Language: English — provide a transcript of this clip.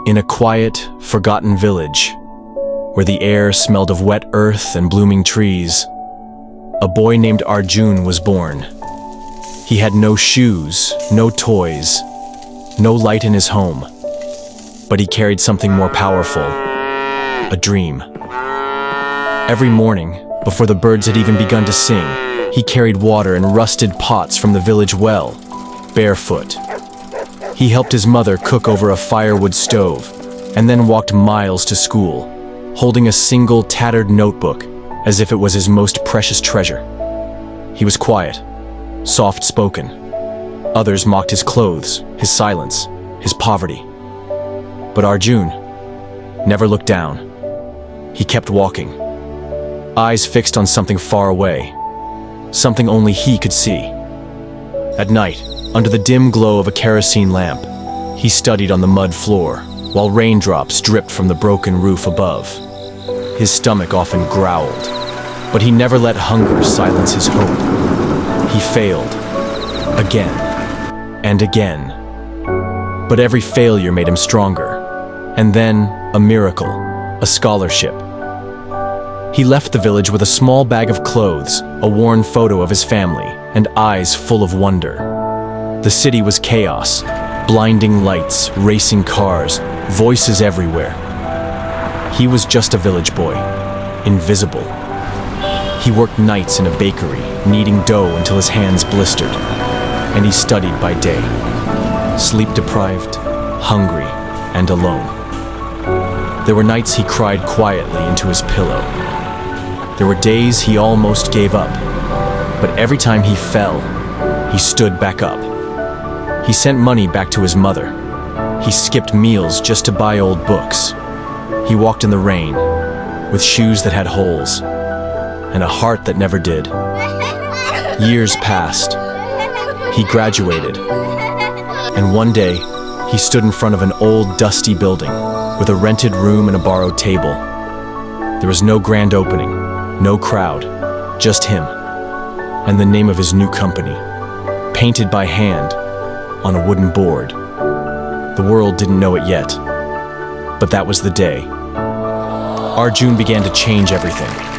In a quiet, forgotten village, where the air smelled of wet earth and blooming trees, a boy named Arjun was born. He had no shoes, no toys, no light in his home, but he carried something more powerful, a dream. Every morning, before the birds had even begun to sing, he carried water in rusted pots from the village well, barefoot. He helped his mother cook over a firewood stove, and then walked miles to school, holding a single tattered notebook as if it was his most precious treasure. He was quiet, soft-spoken. Others mocked his clothes, his silence, his poverty. But Arjun never looked down. He kept walking, eyes fixed on something far away, something only he could see. At night, under the dim glow of a kerosene lamp, he studied on the mud floor, while raindrops dripped from the broken roof above. His stomach often growled, but he never let hunger silence his hope. He failed, again and again. But every failure made him stronger. And then, a miracle, a scholarship. He left the village with a small bag of clothes, a worn photo of his family, and eyes full of wonder. The city was chaos, blinding lights, racing cars, voices everywhere. He was just a village boy, invisible. He worked nights in a bakery, kneading dough until his hands blistered. And he studied by day, sleep-deprived, hungry, and alone. There were nights he cried quietly into his pillow. There were days he almost gave up, but every time he fell, he stood back up. He sent money back to his mother. He skipped meals just to buy old books. He walked in the rain, with shoes that had holes, and a heart that never did. Years passed. He graduated, and one day, he stood in front of an old, dusty building, with a rented room and a borrowed table. There was no grand opening, no crowd, just him, and the name of his new company, painted by hand on a wooden board. The world didn't know it yet, but that was the day. Arjun began to change everything.